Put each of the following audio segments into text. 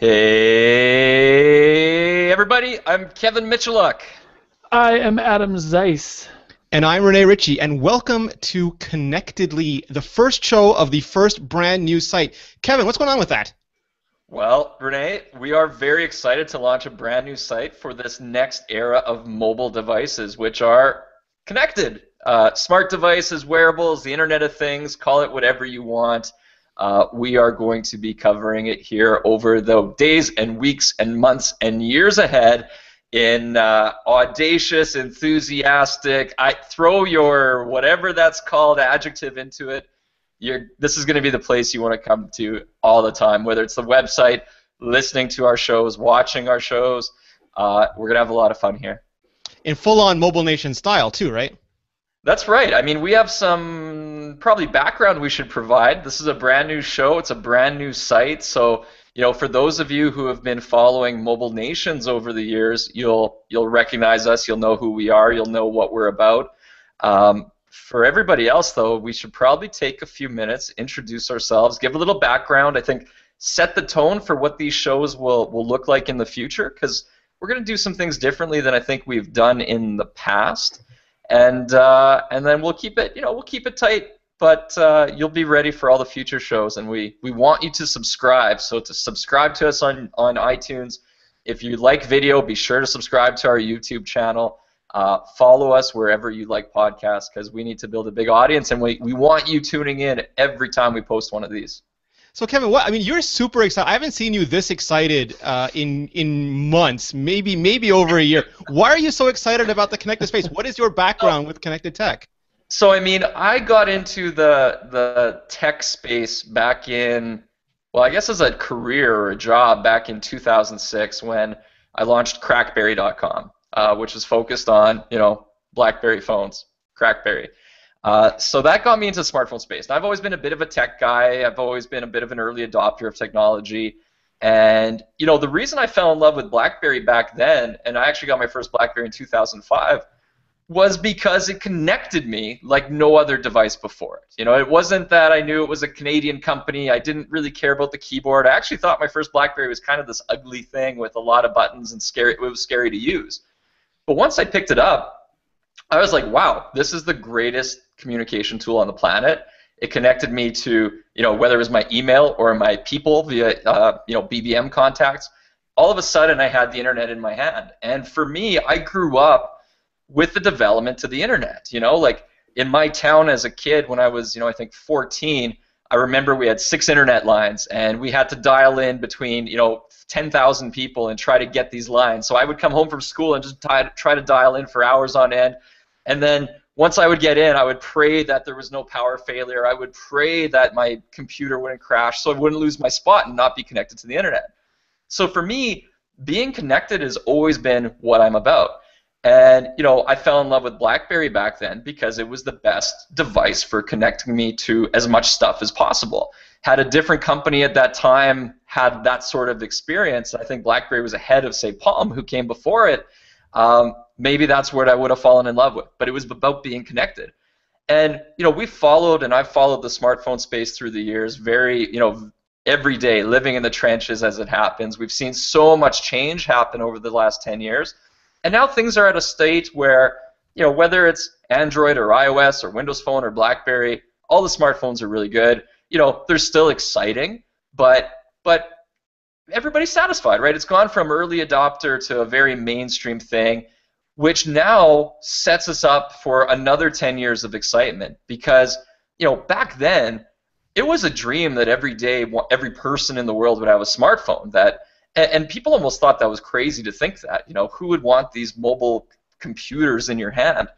Hey, everybody, I'm Kevin Mitchelluk. I am Adam Zeiss. And I'm Rene Ritchie, and welcome to Connectedly, the first show of the first brand new site. Kevin, what's going on with that? Well, Rene, we are very excited to launch a brand new site for this next era of mobile devices, which are connected. Smart devices, wearables, the Internet of Things, call it whatever you want. We are going to be covering it here over the days and weeks and months and years ahead in audacious, enthusiastic, I throw your whatever that's called adjective into it. This is going to be the place you want to come to all the time, whether it's the website, listening to our shows, watching our shows. We're going to have a lot of fun here. In full-on Mobile Nation style, too, right? That's right. I mean, we have some probably background we should provide. This is a brand new show. It's a brand new site. So, for those of you who have been following Mobile Nations over the years, you'll recognize us. You'll know who we are. You'll know what we're about. For everybody else, though, we should probably take a few minutes, introduce ourselves, give a little background. I think set the tone for what these shows will look like in the future, because we're going to do some things differently than I think we've done in the past. And then we'll keep it tight, but you'll be ready for all the future shows, and we want you to subscribe. So to subscribe to us on iTunes, if you like video, be sure to subscribe to our YouTube channel. Follow us wherever you like podcasts, because we need to build a big audience, and we want you tuning in every time we post one of these. So, Kevin, you're super excited. I haven't seen you this excited in months, maybe over a year. Why are you so excited about the connected space? What is your background with connected tech? So, I got into the tech space back in, well, I guess as a career or a job back in 2006 when I launched crackberry.com, which is focused on, BlackBerry phones, Crackberry. So that got me into the smartphone space. And I've always been a bit of a tech guy. I've always been a bit of an early adopter of technology. And, the reason I fell in love with BlackBerry back then, and I actually got my first BlackBerry in 2005, was because it connected me like no other device before it. It wasn't that I knew it was a Canadian company. I didn't really care about the keyboard. I actually thought my first BlackBerry was kind of this ugly thing with a lot of buttons and scary. It was scary to use. But once I picked it up, I was like, wow, this is the greatest communication tool on the planet. It connected me to, whether it was my email or my people via, BBM contacts. All of a sudden, I had the internet in my hand. And for me, I grew up with the development of the internet. Like in my town as a kid, when I was, I think 14, I remember we had 6 internet lines, and we had to dial in between, 10,000 people and try to get these lines. So I would come home from school and just try to dial in for hours on end. And then once I would get in, I would pray that there was no power failure. I would pray that my computer wouldn't crash so I wouldn't lose my spot and not be connected to the internet. So for me, being connected has always been what I'm about. And, I fell in love with BlackBerry back then because it was the best device for connecting me to as much stuff as possible. Had a different company at that time had that sort of experience, I think BlackBerry was ahead of, say, Palm, who came before it. Maybe that's what I would have fallen in love with. But it was about being connected. And, I've followed the smartphone space through the years very, every day, living in the trenches as it happens. We've seen so much change happen over the last 10 years. And now things are at a state where, whether it's Android or iOS or Windows Phone or BlackBerry, all the smartphones are really good. They're still exciting, but everybody's satisfied, right? It's gone from early adopter to a very mainstream thing, which now sets us up for another 10 years of excitement because, back then, it was a dream that every day every person in the world would have a smartphone. And people almost thought that was crazy to think that, who would want these mobile computers in your hand?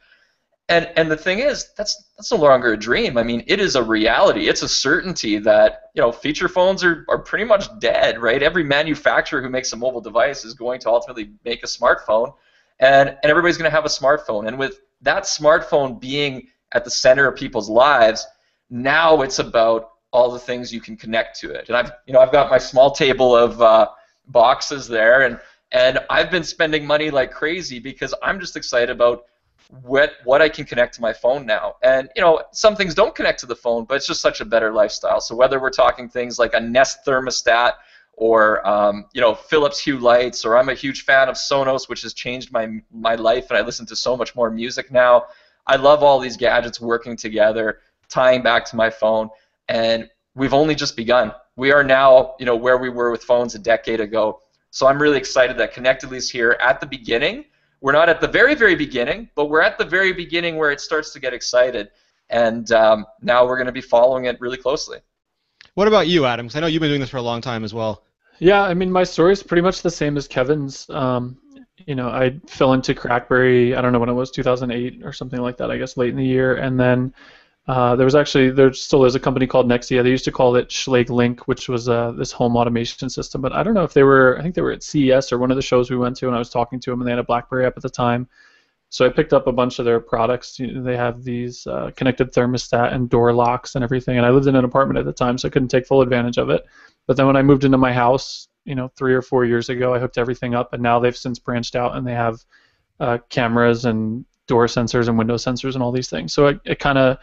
And the thing is, that's no longer a dream. It is a reality. It's a certainty that, feature phones are pretty much dead, right? Every manufacturer who makes a mobile device is going to ultimately make a smartphone, and everybody's going to have a smartphone. And with that smartphone being at the center of people's lives, now it's about all the things you can connect to it. And I've got my small table of boxes there, and I've been spending money like crazy because I'm just excited about what I can connect to my phone now. And some things don't connect to the phone, but it's just such a better lifestyle. So whether we're talking things like a Nest thermostat or Philips Hue lights, or I'm a huge fan of Sonos, which has changed my life, and I listen to so much more music now. I love all these gadgets working together, tying back to my phone, and we've only just begun. We are now, where we were with phones a decade ago. So I'm really excited that Connectedly is here at the beginning. We're not at the very, very beginning, but we're at the very beginning where it starts to get excited. And now we're going to be following it really closely. What about you, Adam? 'Cause I know you've been doing this for a long time as well. Yeah, I mean, my story is pretty much the same as Kevin's. I fell into Crackberry, I don't know when it was, 2008 or something like that, I guess, late in the year. And then there still is a company called Nexia. They used to call it Schlage Link, which was this home automation system. But I don't know if I think they were at CES or one of the shows we went to, and I was talking to them, and they had a BlackBerry app at the time. So I picked up a bunch of their products. They have these connected thermostat and door locks and everything. And I lived in an apartment at the time, so I couldn't take full advantage of it. But then when I moved into my house, 3 or 4 years ago, I hooked everything up, and now they've since branched out, and they have cameras and door sensors and window sensors and all these things. So it kind of,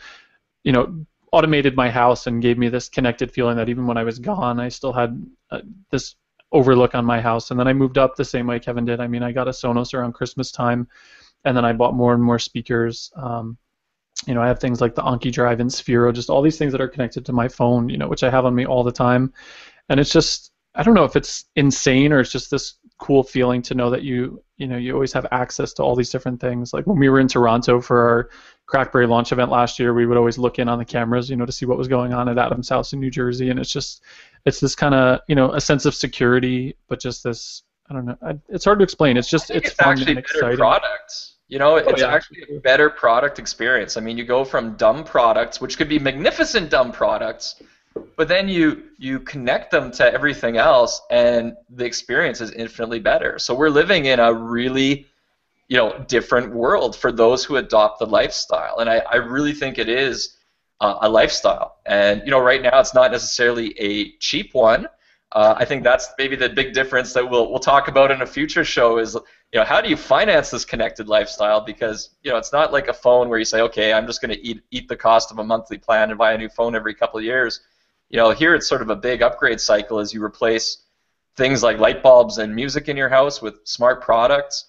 automated my house and gave me this connected feeling that even when I was gone, I still had this overlook on my house. And then I moved up the same way Kevin did. I mean, I got a Sonos around Christmas time, and then I bought more and more speakers. I have things like the Anki Drive and Sphero, just all these things that are connected to my phone, which I have on me all the time. And it's just, I don't know if it's insane or it's just this cool feeling to know that you always have access to all these different things. Like when we were in Toronto for our Crackberry launch event last year, we would always look in on the cameras, to see what was going on at Adam's house in New Jersey. And it's this kind of, a sense of security, but just this, I don't know, it's hard to explain. It's just, it's fun actually and exciting. Better products. It's actually a better product experience. I mean, you go from dumb products, which could be magnificent dumb products, but then you connect them to everything else, and the experience is infinitely better. So we're living in a really, different world for those who adopt the lifestyle, and I really think it is a lifestyle. And right now it's not necessarily a cheap one. I think that's maybe the big difference that we'll talk about in a future show is, how do you finance this connected lifestyle? Because, it's not like a phone where you say, okay, I'm just going to eat the cost of a monthly plan and buy a new phone every couple of years. Here it's sort of a big upgrade cycle as you replace things like light bulbs and music in your house with smart products.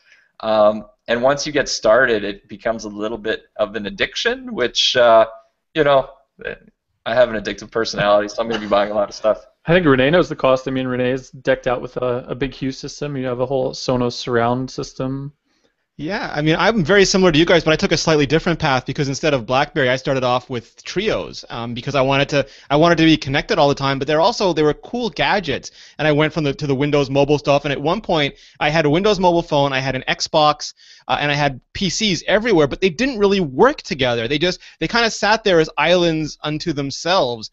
And once you get started, it becomes a little bit of an addiction, which, I have an addictive personality, so I'm going to be buying a lot of stuff. I think Rene knows the cost. I mean, Rene is decked out with a big Hue system. You have a whole Sonos surround system. Yeah, I mean, I'm very similar to you guys, but I took a slightly different path because instead of BlackBerry, I started off with Trios because I wanted to be connected all the time. But they were cool gadgets, and I went to the Windows Mobile stuff. And at one point, I had a Windows Mobile phone, I had an Xbox, and I had PCs everywhere, but they didn't really work together. They kind of sat there as islands unto themselves.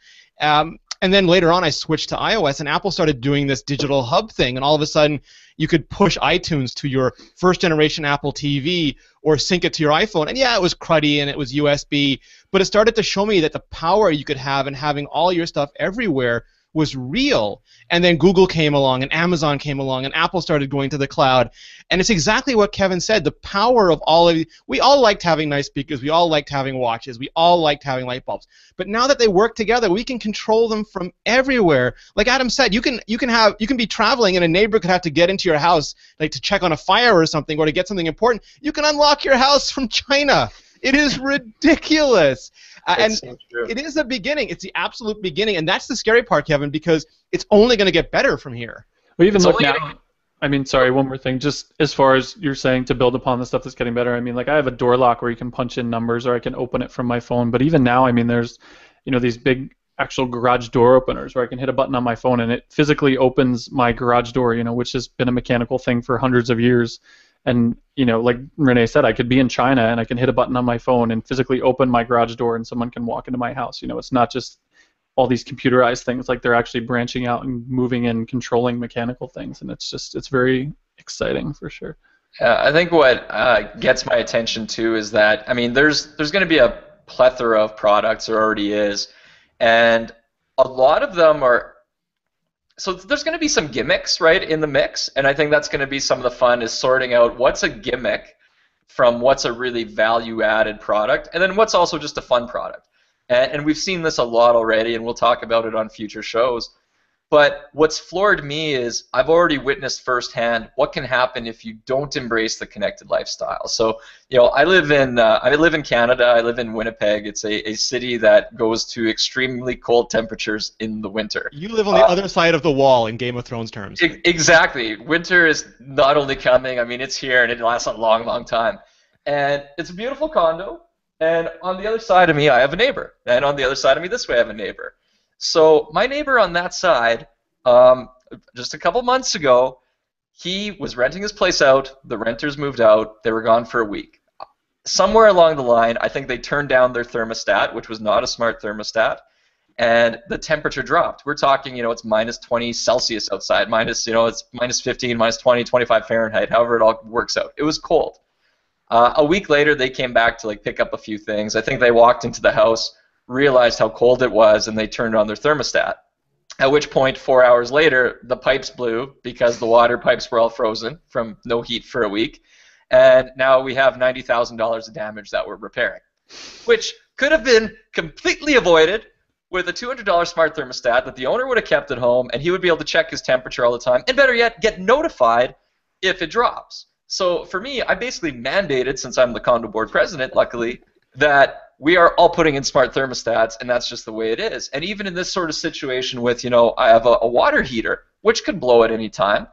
And then later on, I switched to iOS, and Apple started doing this digital hub thing, and all of a sudden, you could push iTunes to your first-generation Apple TV or sync it to your iPhone. And yeah, it was cruddy and it was USB, but it started to show me that the power you could have in having all your stuff everywhere was real. And then Google came along, and Amazon came along, and Apple started going to the cloud. And it's exactly what Kevin said, the power of all of you. We all liked having nice speakers. We all liked having watches. We all liked having light bulbs. But now that they work together, we can control them from everywhere. Like Adam said, you can be traveling, and a neighbor could have to get into your house like to check on a fire or something, or to get something important. You can unlock your house from China. It is ridiculous. And so true. It is a beginning. It's the absolute beginning, and that's the scary part, Kevin, because it's only going to get better from here. Well, even look now. I mean, sorry, one more thing. Just as far as you're saying to build upon the stuff that's getting better, I mean, like I have a door lock where you can punch in numbers, or I can open it from my phone. But even now, I mean, there's, these big actual garage door openers where I can hit a button on my phone and it physically opens my garage door, which has been a mechanical thing for hundreds of years. And, like Rene said, I could be in China and I can hit a button on my phone and physically open my garage door and someone can walk into my house. It's not just all these computerized things. Like they're actually branching out and moving and controlling mechanical things. And it's very exciting for sure. Yeah, I think what gets my attention too is that, I mean, there's going to be a plethora of products, there already is. And a lot of them are, so there's going to be some gimmicks, right, in the mix, and I think that's going to be some of the fun is sorting out what's a gimmick from what's a really value-added product, and then what's also just a fun product. And we've seen this a lot already, and we'll talk about it on future shows. But what's floored me is I've already witnessed firsthand what can happen if you don't embrace the connected lifestyle. So, I live in Canada. I live in Winnipeg. It's a city that goes to extremely cold temperatures in the winter. You live on the other side of the wall in Game of Thrones terms. Exactly. Winter is not only coming, I mean, it's here, and it lasts a long, long time. And it's a beautiful condo, and on the other side of me, I have a neighbor. And on the other side of me, this way, I have a neighbor. So my neighbor on that side, just a couple months ago, he was renting his place out. The renters moved out. They were gone for a week. Somewhere along the line, I think they turned down their thermostat, which was not a smart thermostat, and the temperature dropped. We're talking, it's minus 20 Celsius outside, it's minus 15, minus 20, 25 Fahrenheit, however it all works out. It was cold. A week later, they came back to pick up a few things. I think they walked into the house, realized how cold it was, and they turned on their thermostat. At which point, 4 hours later, the pipes blew because the water pipes were all frozen from no heat for a week. And now we have $90,000 of damage that we're repairing, which could have been completely avoided with a $200 smart thermostat that the owner would have kept at home, and he would be able to check his temperature all the time, and better yet, get notified if it drops. So for me, I basically mandated, since I'm the condo board president, luckily, that we are all putting in smart thermostats, and that's just the way it is. And even in this sort of situation with, I have a water heater, which could blow at any time.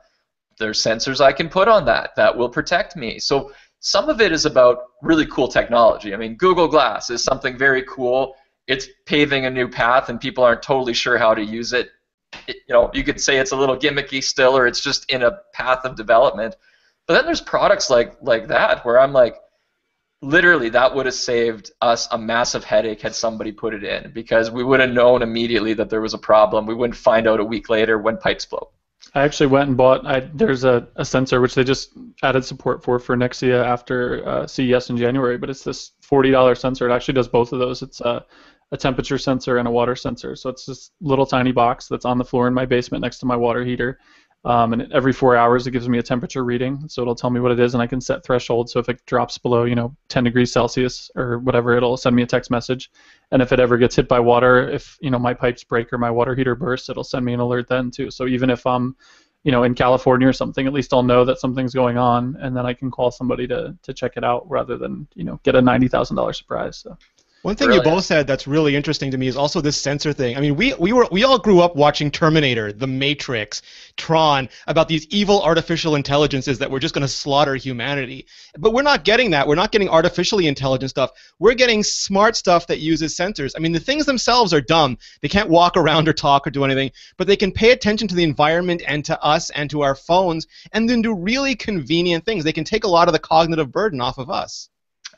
There's sensors I can put on that will protect me. So some of it is about really cool technology. I mean, Google Glass is something very cool. It's paving a new path, and people aren't totally sure how to use it. You could say it's a little gimmicky still, or it's just in a path of development. But then there's products like that where I'm like, literally, that would have saved us a massive headache had somebody put it in, because we would have known immediately that there was a problem. We wouldn't find out a week later when pipes blow. I actually went and bought, there's a sensor which they just added support for Nexia after CES in January, but it's this $40 sensor. It actually does both of those. It's a temperature sensor and a water sensor. So it's this little tiny box that's on the floor in my basement next to my water heater. And every 4 hours it gives me a temperature reading, so it'll tell me what it is, and I can set thresholds. So if it drops below 10 degrees Celsius or whatever, it'll send me a text message. And if it ever gets hit by water, if my pipes break or my water heater bursts, it'll send me an alert then too. So even if I'm in California or something, at least I'll know that something's going on, and then I can call somebody to check it out rather than get a $90,000 surprise. So. One thing you both said that's really interesting to me is also this sensor thing. I mean, we all grew up watching Terminator, The Matrix, Tron, about these evil artificial intelligences that were just going to slaughter humanity. But we're not getting that. We're not getting artificially intelligent stuff. We're getting smart stuff that uses sensors. I mean, the things themselves are dumb. They can't walk around or talk or do anything, but they can pay attention to the environment and to us and to our phones, and then do really convenient things. They can take a lot of the cognitive burden off of us.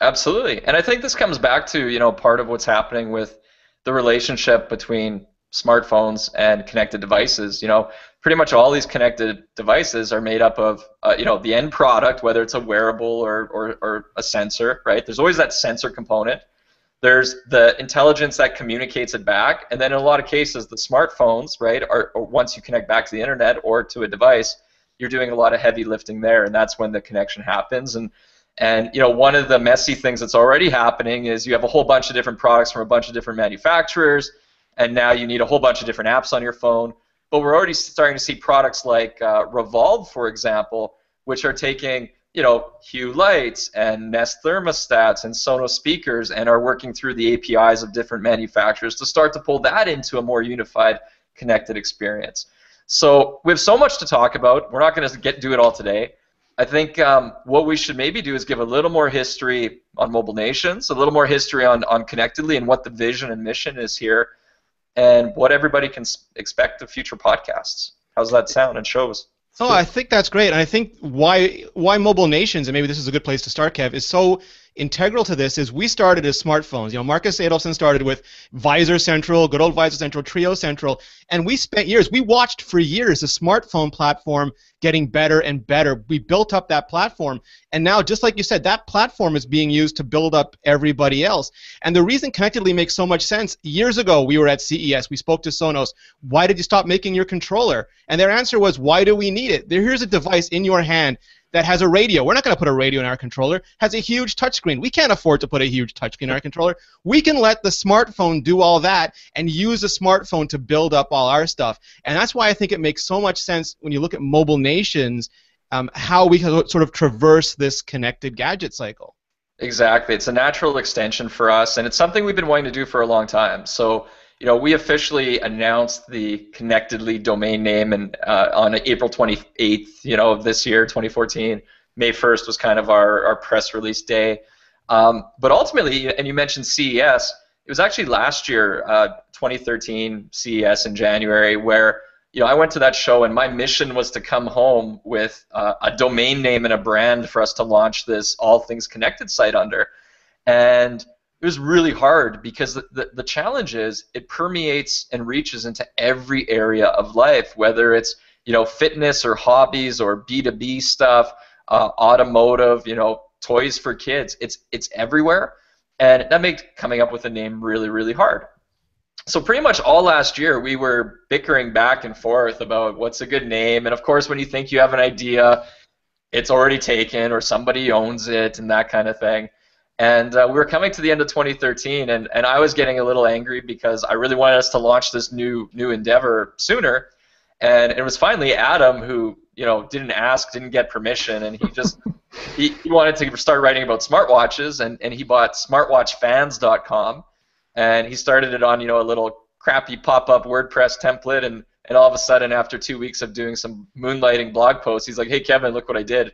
Absolutely. And I think this comes back to, part of what's happening with the relationship between smartphones and connected devices. Pretty much all these connected devices are made up of, the end product, whether it's a wearable or a sensor, right? There's always that sensor component. There's the intelligence that communicates it back. And then in a lot of cases, the smartphones, right, or once you connect back to the internet or to a device, you're doing a lot of heavy lifting there, and that's when the connection happens. And one of the messy things that's already happening is you have a whole bunch of different products from a bunch of different manufacturers, and now you need a whole bunch of different apps on your phone. But we're already starting to see products like Revolve, for example, which are taking Hue lights and Nest thermostats and Sonos speakers and are working through the APIs of different manufacturers to start to pull that into a more unified, connected experience. So we have so much to talk about. We're not going to do it all today. I think what we should maybe do is give a little more history on Mobile Nations, a little more history on Connectedly and what the vision and mission is here, and what everybody can expect of future podcasts. How's that sound and shows? Oh, I think that's great. And I think why Mobile Nations, and maybe this is a good place to start, Kev, is so integral to this is we started as smartphones. Marcus Adolfson started with Visor Central, good old Visor Central, Trio Central, and we spent years, we watched for years the smartphone platform getting better and better. We built up that platform, and now, just like you said, that platform is being used to build up everybody else. And the reason Connectedly makes so much sense, years ago we were at CES, we spoke to Sonos, why did you stop making your controller? And their answer was, why do we need it? Here's a device in your hand that has a radio. We're not going to put a radio in our controller. Has a huge touchscreen. We can't afford to put a huge touchscreen in our controller. We can let the smartphone do all that and use the smartphone to build up all our stuff. And that's why I think it makes so much sense when you look at mobile nations, how we can sort of traverse this connected gadget cycle. Exactly. It's a natural extension for us, and it's something we've been wanting to do for a long time. So, we officially announced the Connectedly domain name and on April 28th, of this year, 2014. May 1st was kind of our press release day. But ultimately, and you mentioned CES, it was actually last year, 2013 CES in January, where I went to that show, and my mission was to come home with a domain name and a brand for us to launch this All Things Connected site under. And it was really hard because the challenge is it permeates and reaches into every area of life, whether it's fitness or hobbies or B2B stuff, automotive, toys for kids. It's everywhere, and that makes coming up with a name really, really hard. So pretty much all last year we were bickering back and forth about what's a good name, and of course when you think you have an idea, it's already taken or somebody owns it and that kind of thing. And we were coming to the end of 2013, and I was getting a little angry because I really wanted us to launch this new endeavor sooner. And it was finally Adam who, didn't ask, didn't get permission, and he just he wanted to start writing about smartwatches, and he bought smartwatchfans.com, and he started it on a little crappy pop-up WordPress template, and all of a sudden after 2 weeks of doing some moonlighting blog posts, he's like, "Hey Kevin, look what I did."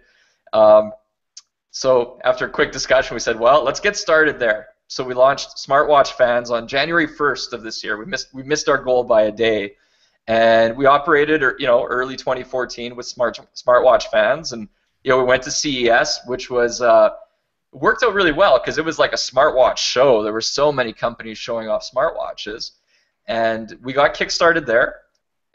So after a quick discussion, we said, well, let's get started there. So we launched Smartwatch Fans on January 1st of this year. We missed our goal by a day, and we operated, early 2014 with Smartwatch Fans, and we went to CES, which was worked out really well because it was like a smartwatch show. There were so many companies showing off smartwatches, and we got kickstarted there.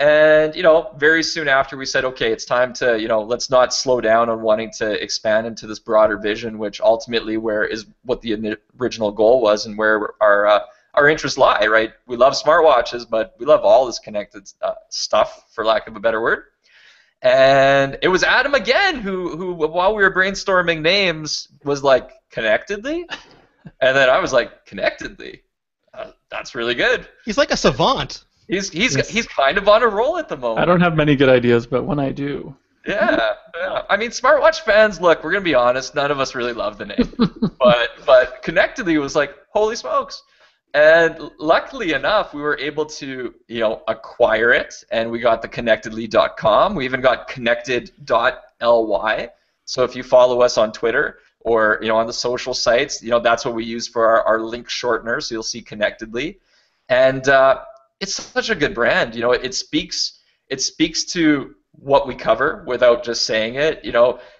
And very soon after, we said, okay, it's time to let's not slow down on wanting to expand into this broader vision, which ultimately is what the original goal was and where our interests lie, right? We love smartwatches, but we love all this connected stuff, for lack of a better word. And it was Adam again who while we were brainstorming names, was like, Connectedly? And then I was like, Connectedly? That's really good. He's like a savant. He's kind of on a roll at the moment. I don't have many good ideas, but when I do. Yeah. I mean, Smartwatch Fans, look, we're going to be honest, none of us really love the name. but Connectedly was like, holy smokes. And luckily enough, we were able to, acquire it, and we got the connectedly.com. We even got connected.ly. So if you follow us on Twitter or, on the social sites, that's what we use for our link shortener, so you'll see Connectedly. And it's such a good brand. It speaks to what we cover without just saying it.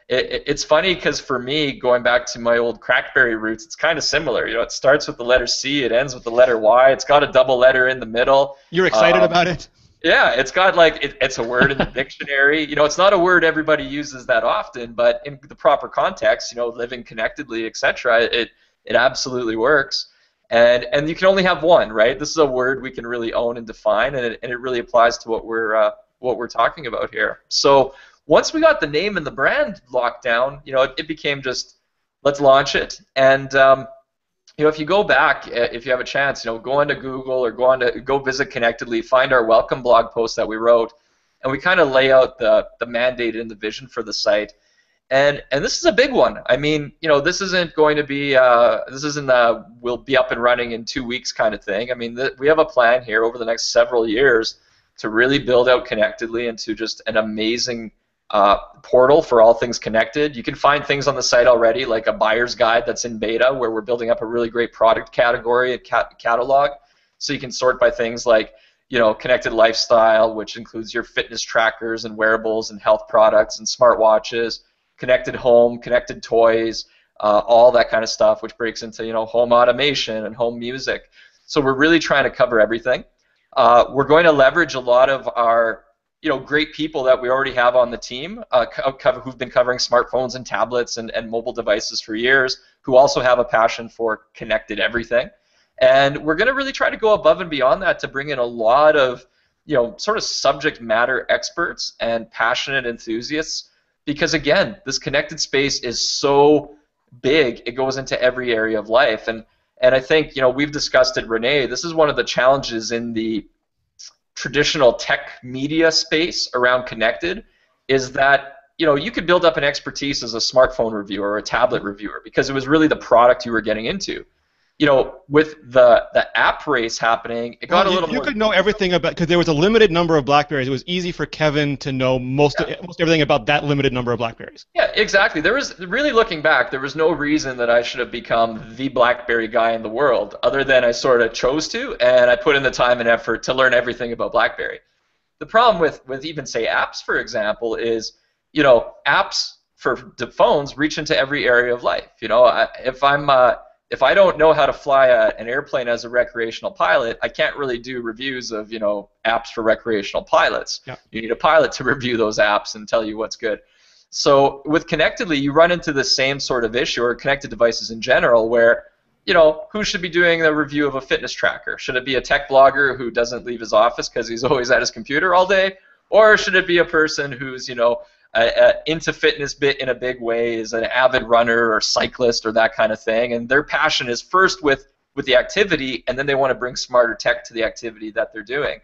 It's funny because for me, going back to my old Crackberry roots, it's kind of similar. It starts with the letter C, it ends with the letter Y. It's got a double letter in the middle. You're excited about it? Yeah, it's got it's a word in the dictionary. It's not a word everybody uses that often, but in the proper context, living connectedly, etc., it absolutely works. And you can only have one, right? This is a word we can really own and define, and it really applies to what we're talking about here. So once we got the name and the brand locked down, it became just, let's launch it. And if you go back, if you have a chance, go onto Google or go visit Connectedly, find our welcome blog post that we wrote, and we kind of lay out the mandate and the vision for the site. And this is a big one. I mean, this isn't going to be we'll be up and running in 2 weeks kind of thing. I mean, we have a plan here over the next several years to really build out Connectedly into just an amazing portal for all things connected. You can find things on the site already, like a buyer's guide that's in beta, where we're building up a really great product category, a catalog, so you can sort by things like connected lifestyle, which includes your fitness trackers and wearables and health products and smartwatches, connected home, connected toys, all that kind of stuff, which breaks into home automation and home music. So we're really trying to cover everything. We're going to leverage a lot of our great people that we already have on the team who've been covering smartphones and tablets and mobile devices for years, who also have a passion for connected everything. And we're going to really try to go above and beyond that to bring in a lot of sort of subject matter experts and passionate enthusiasts, because again, this connected space is so big, it goes into every area of life. And I think, we've discussed it, Rene, this is one of the challenges in the traditional tech media space around connected, is that you could build up an expertise as a smartphone reviewer or a tablet reviewer because it was really the product you were getting into. With the app race happening, it got a little more. You could know everything about, because there was a limited number of BlackBerries. It was easy for Kevin to know most everything about that limited number of BlackBerries. Yeah, exactly. There was, really looking back, there was no reason that I should have become the BlackBerry guy in the world, other than I sort of chose to, and I put in the time and effort to learn everything about BlackBerry. The problem with even, say, apps, for example, is, apps for the phones reach into every area of life. If I don't know how to fly an airplane as a recreational pilot, I can't really do reviews of, apps for recreational pilots. Yep. You need a pilot to review those apps and tell you what's good. So with Connectedly, you run into the same sort of issue, or connected devices in general, where, who should be doing the review of a fitness tracker? Should it be a tech blogger who doesn't leave his office because he's always at his computer all day? Or should it be a person who's, into fitness in a big way, is an avid runner or cyclist or that kind of thing, and their passion is first with the activity, and then they want to bring smarter tech to the activity that they're doing.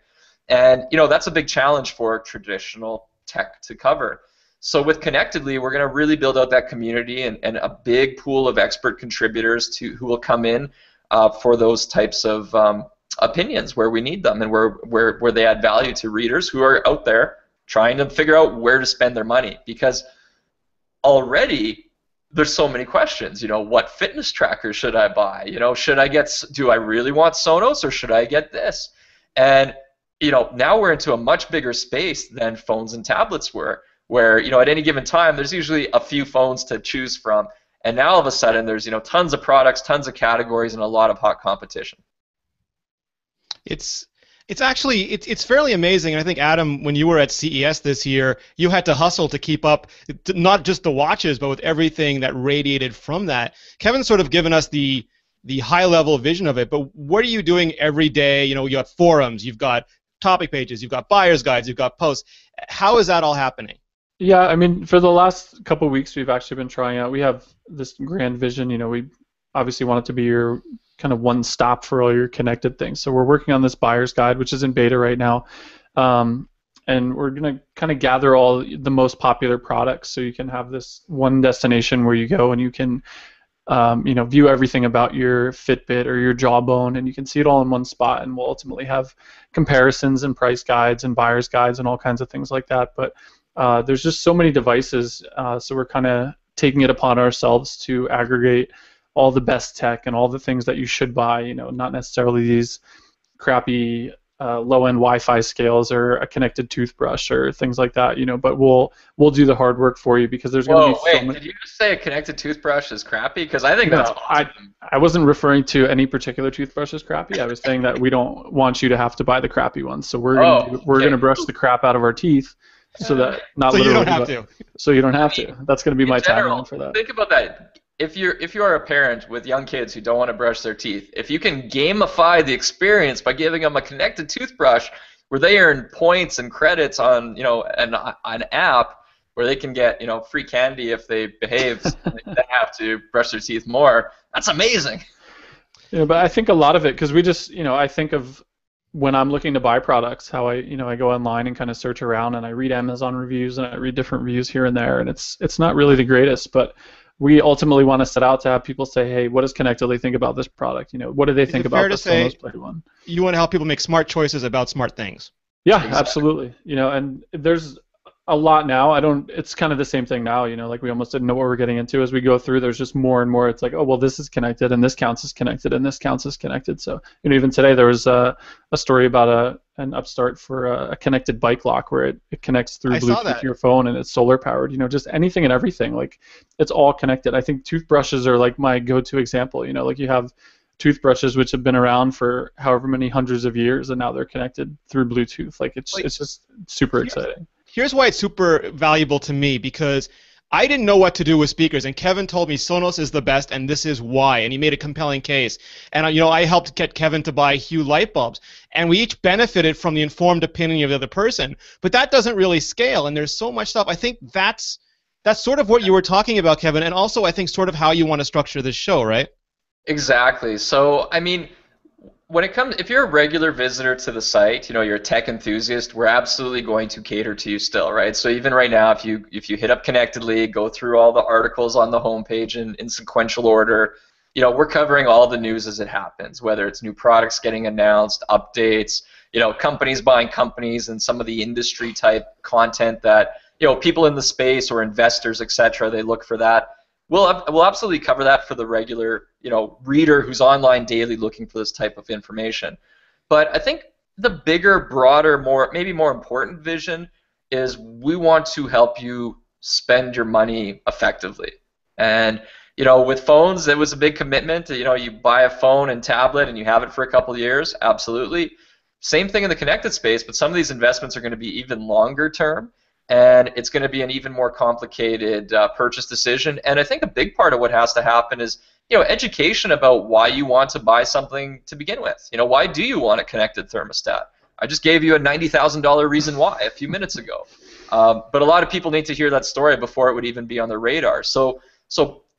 And that's a big challenge for traditional tech to cover. So with Connectedly, we're going to really build out that community and a big pool of expert contributors who will come in for those types of opinions where we need them, and where they add value to readers who are out there trying to figure out where to spend their money. Because already there's so many questions. What fitness tracker should I buy? Do I really want Sonos, or should I get this? And now we're into a much bigger space than phones and tablets were, where at any given time there's usually a few phones to choose from, and now all of a sudden there's tons of products, tons of categories, and a lot of hot competition. It's actually it's fairly amazing, and I think, Adam, when you were at CES this year, you had to hustle to keep up, not just the watches, but with everything that radiated from that. Kevin's sort of given us the high-level vision of it, but what are you doing every day? You got forums, you've got topic pages, you've got buyer's guides, you've got posts. How is that all happening? Yeah, I mean, for the last couple of weeks, we've actually been trying out. We have this grand vision. We obviously want it to be your kind of one stop for all your connected things. So we're working on this buyer's guide, which is in beta right now, and we're going to kind of gather all the most popular products, so you can have this one destination where you go and you can view everything about your Fitbit or your Jawbone, and you can see it all in one spot, and we'll ultimately have comparisons and price guides and buyer's guides and all kinds of things like that. But there's just so many devices, so we're kind of taking it upon ourselves to aggregate all the best tech and all the things that you should buy, not necessarily these crappy low-end Wi-Fi scales or a connected toothbrush or things like that, but we'll do the hard work for you, because there's going to be so many. Did you just say a connected toothbrush is crappy? Because I think that's awesome. I wasn't referring to any particular toothbrush as crappy. I was saying that we don't want you to have to buy the crappy ones, so we're going to brush the crap out of our teeth, so that so you don't have to. So you don't have to. That's going to be my tagline for that. Think about that. If you are a parent with young kids who don't want to brush their teeth, if you can gamify the experience by giving them a connected toothbrush where they earn points and credits on an app where they can get free candy if they behave, they have to brush their teeth more. That's amazing. But I think a lot of it, because we just I think of when I'm looking to buy products, how I go online and kind of search around, and I read Amazon reviews and I read different reviews here and there, and it's not really the greatest, but we ultimately want to set out to have people say, hey, what does Connectedly think about this product? What do they think about the Sonos Play one? You want to help people make smart choices about smart things. Yeah, exactly. Absolutely. And there's a lot now. It's kind of the same thing now, like we almost didn't know what we were getting into as we go through. There's just more and more. It's like, oh, well, this is connected, and this counts as connected, and this counts as connected. So, even today there was a story about an upstart for a connected bike lock where it connects through Bluetooth to your phone, and it's solar powered. Just anything and everything. Like, it's all connected. I think toothbrushes are like my go-to example. Like you have toothbrushes which have been around for however many hundreds of years, and now they're connected through Bluetooth. Like, it's just super exciting. Here's why it's super valuable to me, because I didn't know what to do with speakers, and Kevin told me Sonos is the best, and this is why, and he made a compelling case. And I helped get Kevin to buy Hue light bulbs, and we each benefited from the informed opinion of the other person. But that doesn't really scale, and there's so much stuff. I think that's that's sort of what you were talking about, Kevin, and also I think sort of how you want to structure this show, right? Exactly. So, I mean, when it comes, if you're a regular visitor to the site, you're a tech enthusiast, we're absolutely going to cater to you still, right? So even right now, if you hit up Connectedly, go through all the articles on the homepage in sequential order, we're covering all the news as it happens, whether it's new products getting announced, updates, companies buying companies, and some of the industry type content that people in the space or investors, etc. They look for that. We'll absolutely cover that for the regular reader who's online daily looking for this type of information. But I think the bigger, broader, maybe more important vision is we want to help you spend your money effectively. And with phones, it was a big commitment. You buy a phone and tablet and you have it for a couple of years. Absolutely. Same thing in the connected space, but some of these investments are going to be even longer term, and it's going to be an even more complicated purchase decision. And I think a big part of what has to happen is education about why you want to buy something to begin with. Why do you want a connected thermostat? I just gave you a $90,000 reason why a few minutes ago. But a lot of people need to hear that story before it would even be on their radar. So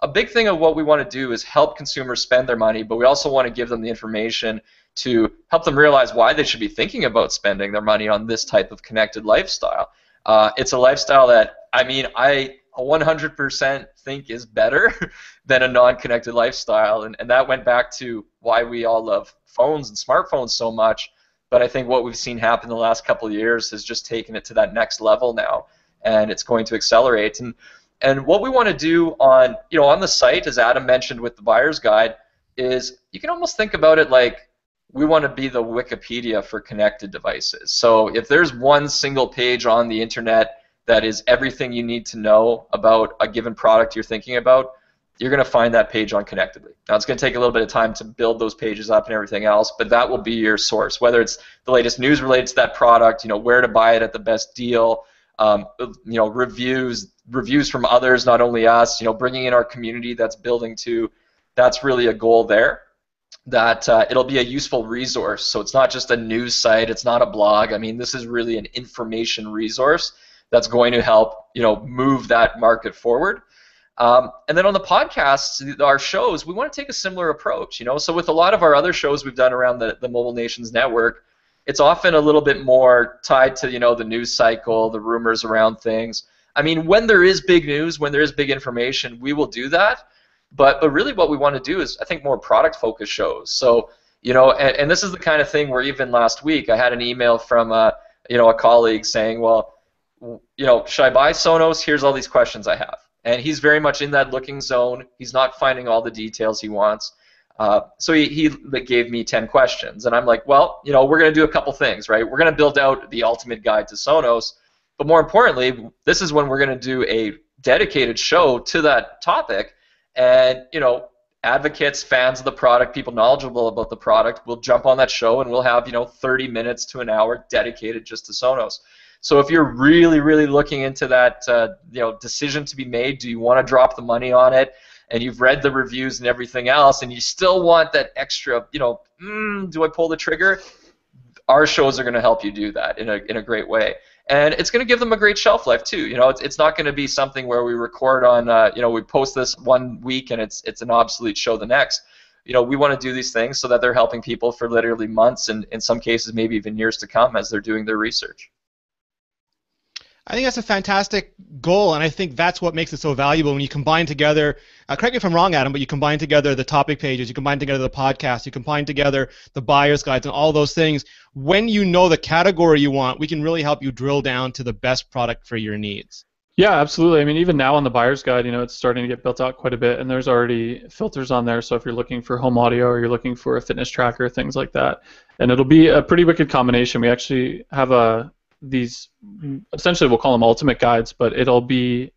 a big thing of what we want to do is help consumers spend their money, but we also want to give them the information to help them realize why they should be thinking about spending their money on this type of connected lifestyle. It's a lifestyle that, I 100% think is better than a non-connected lifestyle, and that went back to why we all love phones and smartphones so much. But I think what we've seen happen the last couple of years has just taken it to that next level now, and it's going to accelerate. And what we want to do on the site, as Adam mentioned with the buyer's guide, is you can almost think about it like we want to be the Wikipedia for connected devices. So if there's one single page on the internet that is everything you need to know about a given product you're thinking about, you're going to find that page on Connectedly. Now, it's going to take a little bit of time to build those pages up and everything else, but that will be your source, whether it's the latest news related to that product, where to buy it at the best deal, reviews from others, not only us, bringing in our community that's building too. That's really a goal there. That it'll be a useful resource. So it's not just a news site, it's not a blog. This is really an information resource that's going to help move that market forward. And then on the podcasts, our shows, we want to take a similar approach. So with a lot of our other shows we've done around the Mobile Nations Network, it's often a little bit more tied to the news cycle, the rumors around things. When there is big news, when there is big information, we will do that. But really what we want to do is, I think, more product-focused shows. So, and this is the kind of thing where even last week I had an email from, a colleague saying, well, should I buy Sonos? Here's all these questions I have. And he's very much in that looking zone. He's not finding all the details he wants. So he gave me 10 questions. And I'm like, well, we're going to do a couple things, right? We're going to build out the ultimate guide to Sonos. But more importantly, this is when we're going to do a dedicated show to that topic. And, advocates, fans of the product, people knowledgeable about the product will jump on that show, and we'll have, 30 minutes to an hour dedicated just to Sonos. So if you're really, really looking into that, decision to be made, do you want to drop the money on it, and you've read the reviews and everything else, and you still want that extra, do I pull the trigger? Our shows are going to help you do that in a great way. And it's going to give them a great shelf life too. It's not going to be something where we record on, we post this one week and it's an obsolete show the next. We want to do these things so that they're helping people for literally months and in some cases maybe even years to come as they're doing their research. I think that's a fantastic goal, and I think that's what makes it so valuable when you combine together, correct me if I'm wrong, Adam, but you combine together the topic pages, you combine together the podcast, you combine together the buyer's guides and all those things. When you know the category you want, we can really help you drill down to the best product for your needs. Yeah, absolutely. Even now on the buyer's guide, it's starting to get built out quite a bit, and there's already filters on there. So if you're looking for home audio or you're looking for a fitness tracker, things like that, and it'll be a pretty wicked combination. We actually have these, essentially we'll call them ultimate guides, but it'll be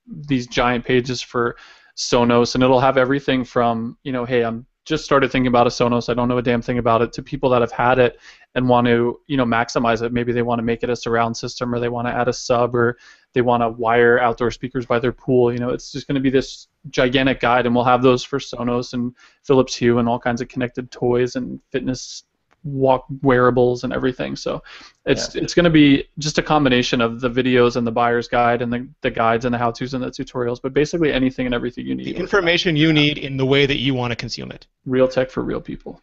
these giant pages for Sonos, and it'll have everything from hey, I'm just started thinking about a Sonos, I don't know a damn thing about it, to people that have had it and want to maximize it. Maybe they want to make it a surround system, or they want to add a sub, or they want to wire outdoor speakers by their pool. It's just going to be this gigantic guide, and we'll have those for Sonos and Philips Hue and all kinds of connected toys and fitness walk wearables and everything. So it's going to be just a combination of the videos and the buyer's guide and the guides and the how-tos and the tutorials, but basically anything and everything you need. The information you need in the way that you want to consume it. Real tech for real people.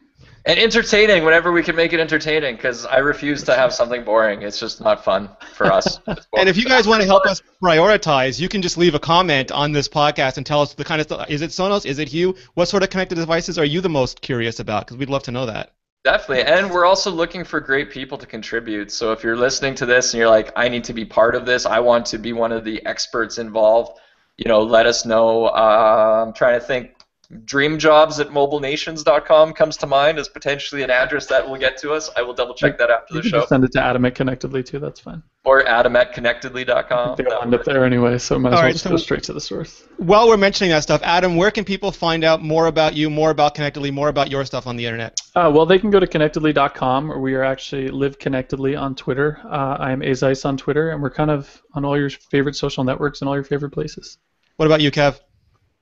And entertaining whenever we can make it entertaining, because I refuse to have something boring. It's just not fun for us. And if you guys want to help us prioritize, you can just leave a comment on this podcast and tell us the kind of stuff. Is it Sonos? Is it Hue? What sort of connected devices are you the most curious about? Because we'd love to know that. Definitely, and we're also looking for great people to contribute. So if you're listening to this and you're like, I need to be part of this, I want to be one of the experts involved, let us know. I'm trying to think. Dreamjobs@mobilenations.com comes to mind as potentially an address that will get to us. I will double check that after the show. Just send it to Adam@Connectedly too. That's fine. Or Adam@connectedly.com. They'll end up there anyway, so might as well just go straight to the source. While we're mentioning that stuff, Adam, where can people find out more about you, more about Connectedly, more about your stuff on the internet? Well, they can go to connectedly.com, or we are actually Live Connectedly on Twitter. I am Azeiss on Twitter, and we're kind of on all your favorite social networks and all your favorite places. What about you, Kev?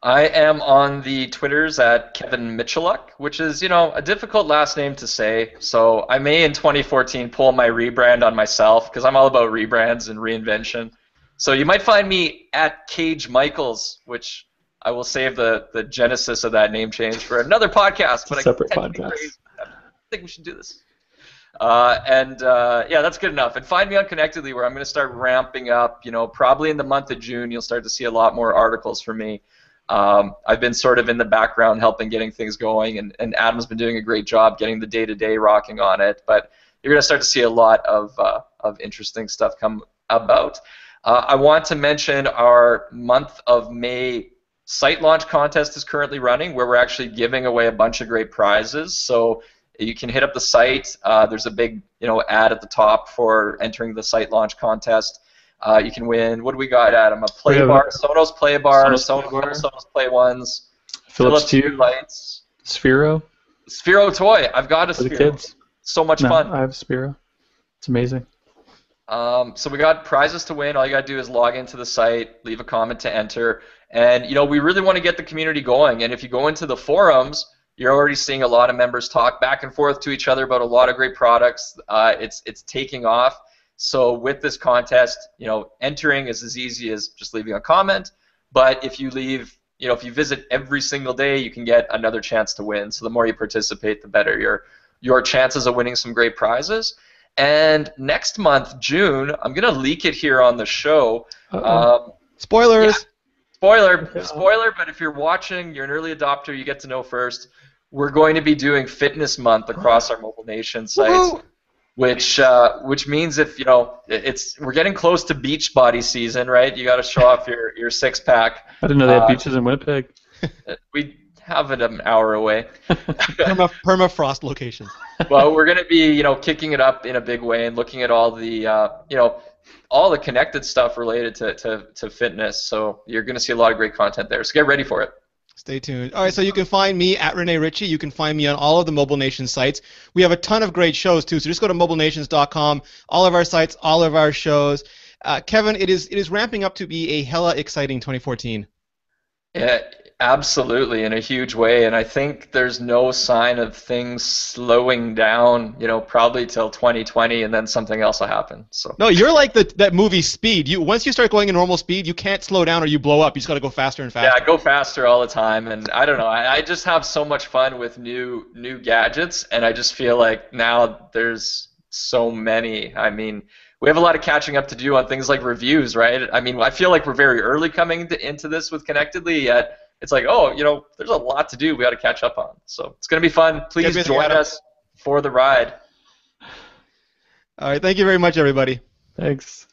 I am on the Twitters at Kevin Michaluk, which is, a difficult last name to say. So I may in 2014 pull my rebrand on myself because I'm all about rebrands and reinvention. So you might find me at Cage Michaels, which I will save the genesis of that name change for another podcast. But separate podcast. I think we should do this. Yeah, that's good enough. And find me on Connectedly, where I'm going to start ramping up. Probably in the month of June, you'll start to see a lot more articles from me. I've been sort of in the background helping getting things going, and Adam's been doing a great job getting the day-to-day rocking on it. But you're going to start to see a lot of interesting stuff come about. I want to mention our month of May site launch contest is currently running, where we're actually giving away a bunch of great prizes. So you can hit up the site. There's a big ad at the top for entering the site launch contest. You can win. What do we got, Adam? A play bar, Sonos play bar, Sonos play ones, Philips Hue lights, Sphero toy. I've got a for Sphero. the kids. So much fun. I have Sphero. It's amazing. So we got prizes to win. All you got to do is log into the site, leave a comment to enter, and we really want to get the community going. And if you go into the forums, you're already seeing a lot of members talk back and forth to each other about a lot of great products. It's taking off. So with this contest, entering is as easy as just leaving a comment. But if you leave, if you visit every single day, you can get another chance to win. So the more you participate, the better your chances of winning some great prizes. And next month, June, I'm gonna leak it here on the show. Spoilers. Yeah, spoiler. But if you're watching, you're an early adopter, you get to know first. We're going to be doing Fitness Month across our Mobile Nation sites. Woo-hoo! Which means if we're getting close to beach body season, right? You got to show off your six-pack. I didn't know they had beaches in Winnipeg. We have it an hour away. Permafrost location. Well, we're going to be kicking it up in a big way and looking at all the all the connected stuff related to fitness. So you're going to see a lot of great content there. So get ready for it. Stay tuned. All right, so you can find me at Rene Ritchie. You can find me on all of the Mobile Nation sites. We have a ton of great shows, too, so just go to mobilenations.com, all of our sites, all of our shows. Kevin, it is ramping up to be a hella exciting 2014. Yeah, absolutely, in a huge way, and I think there's no sign of things slowing down, probably till 2020, and then something else will happen. So. No, you're like that movie Speed. Once you start going in normal speed, you can't slow down or you blow up. You just got to go faster and faster. Yeah, go faster all the time, and I don't know. I just have so much fun with new gadgets, and I just feel like now there's so many. I mean, we have a lot of catching up to do on things like reviews, right? I mean, I feel like we're very early coming into this with Connectedly, yet it's like, there's a lot to do we got to catch up on. So it's going to be fun. Please join us for the ride. All right, thank you very much, everybody. Thanks.